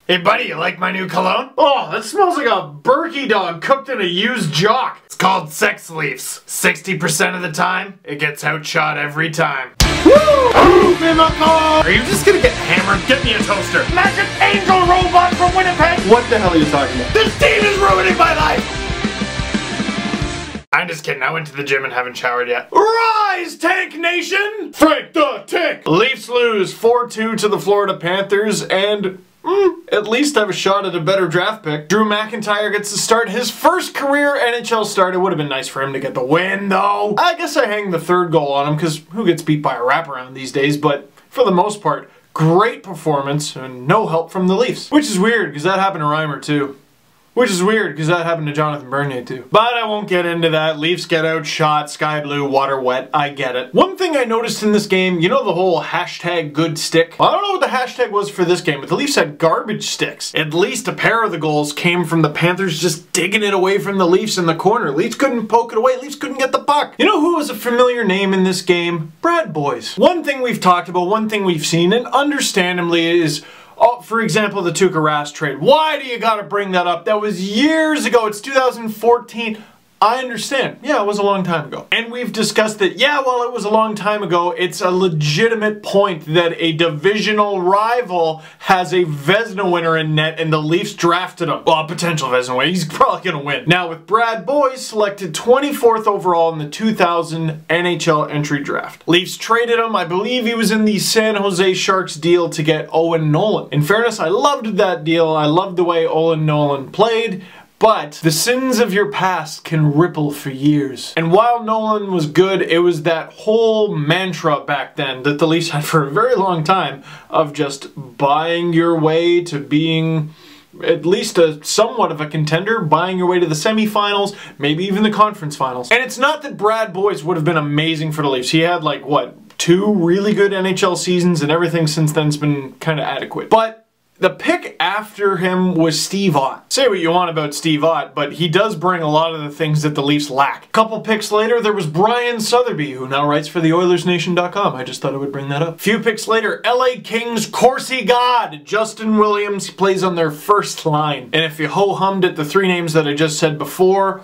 Hey buddy, you like my new cologne? Oh, that smells like a Berkey dog cooked in a used jock. It's called Sex Leafs. 60% of the time, it gets outshot every time. Woo! Are you just gonna get hammered? Get me a toaster. Magic Angel Robot from Winnipeg! What the hell are you talking about? This team is ruining my life! I'm just kidding, I went to the gym and haven't showered yet. Rise, Tank Nation! Frank the Tank! Leafs lose 4-2 to the Florida Panthers and at least have a shot at a better draft pick. Drew McIntyre gets to start his first career NHL start. It would have been nice for him to get the win, though. I guess I hang the third goal on him, because who gets beat by a wraparound these days? But for the most part, great performance and no help from the Leafs. Which is weird, because that happened to Reimer, too. Which is weird, because that happened to Jonathan Bernier, too. But I won't get into that. Leafs get outshot, sky blue, water wet. I get it. One thing I noticed in this game, you know the whole hashtag good stick? Well, I don't know what the hashtag was for this game, but the Leafs had garbage sticks. At least a pair of the goals came from the Panthers just digging it away from the Leafs in the corner. Leafs couldn't poke it away. Leafs couldn't get the puck. You know who was a familiar name in this game? Brad Boyes. One thing we've talked about, one thing we've seen, and understandably is... Oh, for example, the Tuukka Rask trade. Why do you gotta bring that up? That was years ago. It's 2014. I understand. Yeah, it was a long time ago. And we've discussed that, yeah, while it was a long time ago, it's a legitimate point that a divisional rival has a Vezina winner in net and the Leafs drafted him. Well, a potential Vezina winner. He's probably gonna win. Now, with Brad Boyes selected 24th overall in the 2000 NHL entry draft. Leafs traded him. I believe he was in the San Jose Sharks deal to get Owen Nolan. In fairness, I loved that deal. I loved the way Owen Nolan played. But the sins of your past can ripple for years. And while Nolan was good, it was that whole mantra back then that the Leafs had for a very long time of just buying your way to being at least somewhat of a contender, buying your way to the semifinals, maybe even the conference finals. And it's not that Brad Boyes would have been amazing for the Leafs. He had like, what, 2 really good NHL seasons and everything since then's been kind of adequate. But the pick after him was Steve Ott. Say what you want about Steve Ott, but he does bring a lot of the things that the Leafs lack. A couple picks later, there was Brian Sotheby, who now writes for the OilersNation.com. I just thought I would bring that up. A few picks later, LA Kings Corsi God, Justin Williams. He plays on their first line. And if you ho-hummed at the 3 names that I just said before,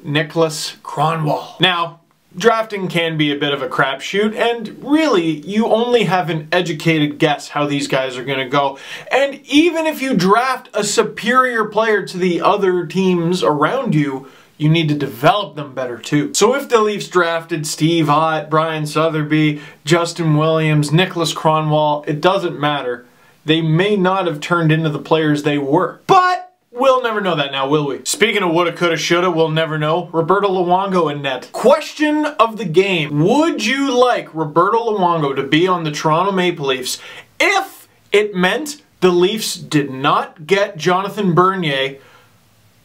Niklas Kronwall. Now, drafting can be a bit of a crapshoot, and really, you only have an educated guess how these guys are going to go. And even if you draft a superior player to the other teams around you, you need to develop them better too. So if the Leafs drafted Steve Ott, Brian Sotheby, Justin Williams, Niklas Kronwall, it doesn't matter. They may not have turned into the players they were. But we'll never know that now, will we? Speaking of woulda, coulda, shoulda, we'll never know. Roberto Luongo in net. Question of the game. Would you like Roberto Luongo to be on the Toronto Maple Leafs if it meant the Leafs did not get Jonathan Bernier,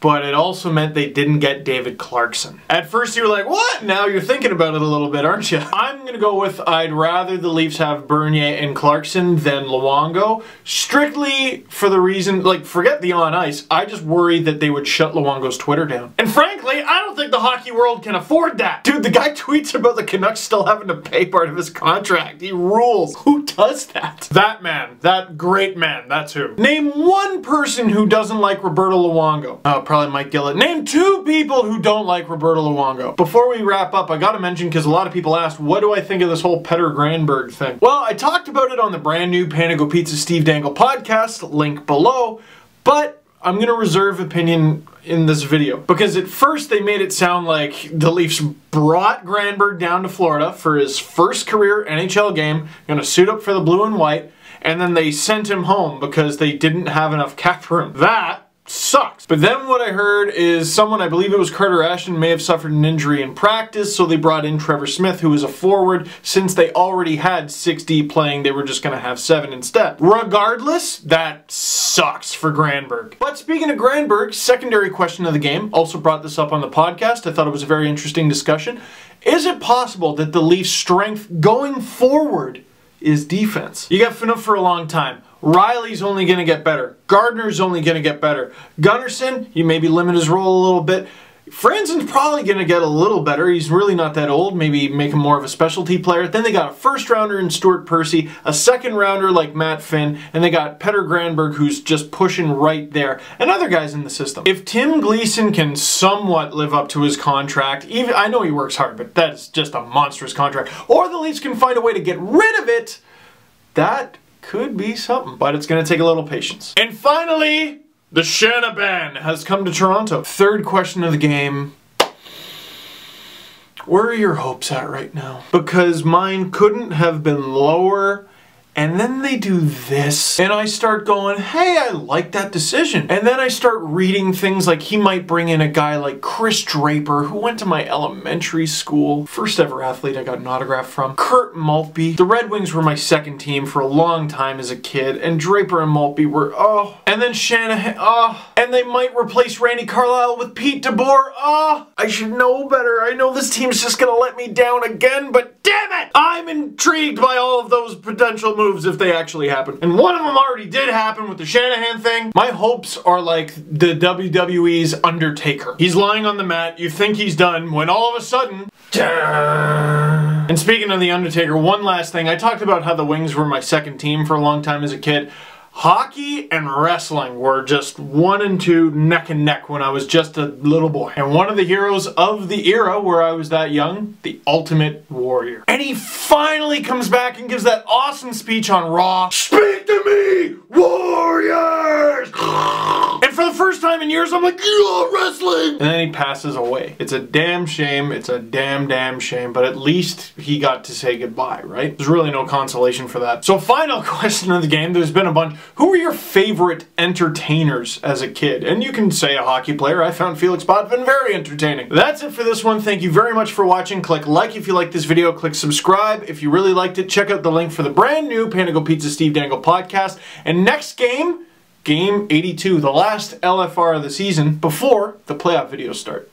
but it also meant they didn't get David Clarkson? At first you were like, what? Now you're thinking about it a little bit, aren't you? I'm gonna go with I'd rather the Leafs have Bernier and Clarkson than Luongo, strictly for the reason, like, forget the on ice, I just worry that they would shut Luongo's Twitter down. And frankly, I don't think the hockey world can afford that. Dude, the guy tweets about the Canucks still having to pay part of his contract. He rules. Who does that? That man. That great man. That's who. Name one person who doesn't like Roberto Luongo. Probably Mike Gillett. Name 2 people who don't like Roberto Luongo. Before we wrap up, I gotta mention, because a lot of people asked, what do I think of this whole Petter Granberg thing? Well, I talked about it on the brand new Panago Pizza Steve Dangle podcast, link below, but I'm gonna reserve opinion in this video. Because at first they made it sound like the Leafs brought Granberg down to Florida for his first career NHL game, gonna suit up for the blue and white, and then they sent him home because they didn't have enough cap room. That sucks. But then what I heard is someone, I believe it was Carter Ashton, may have suffered an injury in practice, so they brought in Trevor Smith, who was a forward. Since they already had 6D playing, they were just going to have 7 instead. Regardless, that sucks for Granberg. But speaking of Granberg, secondary question of the game, also brought this up on the podcast. I thought it was a very interesting discussion. Is it possible that the Leafs' strength going forward is defense? You got Phaneuf for a long time. Riley's only going to get better. Gardner's only going to get better. Gunnarsson, you maybe limit his role a little bit. Franzen's probably going to get a little better. He's really not that old. Maybe make him more of a specialty player. Then they got a first rounder in Stuart Percy, a second rounder like Matt Finn, and they got Petter Granberg, who's just pushing right there, and other guys in the system. If Tim Gleason can somewhat live up to his contract, even I know he works hard, but that's just a monstrous contract, or the Leafs can find a way to get rid of it, that could be something, but it's going to take a little patience. And finally, the Shanaban has come to Toronto. Third question of the game. Where are your hopes at right now? Because mine couldn't have been lower. And then they do this, and I start going, hey, I like that decision. And then I start reading things like he might bring in a guy like Chris Draper, who went to my elementary school. First ever athlete I got an autograph from. Kurt Maltby. The Red Wings were my second team for a long time as a kid, and Draper and Maltby were, oh. And then Shanahan, oh. And they might replace Randy Carlyle with Pete DeBoer, oh. I should know better. I know this team's just gonna let me down again, but damn it! I'm intrigued by all of those potential moves if they actually happen. And one of them already did happen with the Shanahan thing. My hopes are like the WWE's Undertaker. He's lying on the mat, you think he's done, when all of a sudden... And speaking of the Undertaker, one last thing. I talked about how the Wings were my second team for a long time as a kid. Hockey and wrestling were just 1 and 2 neck and neck when I was just a little boy. And one of the heroes of the era where I was that young, the Ultimate Warrior. And he finally comes back and gives that awesome speech on Raw. Speak to me, Warriors! And for the first time in years, I'm like, yeah, wrestling! And then he passes away. It's a damn shame. It's a damn shame. But at least he got to say goodbye, right? There's really no consolation for that. So final question of the game. There's been a bunch. Who were your favorite entertainers as a kid? And you can say a hockey player. I found Felix Potvin very entertaining. That's it for this one. Thank you very much for watching. Click like if you like this video. Click subscribe if you really liked it. Check out the link for the brand new Panago Pizza Steve Dangle podcast. And next game, Game 82, the last LFR of the season before the playoff videos start.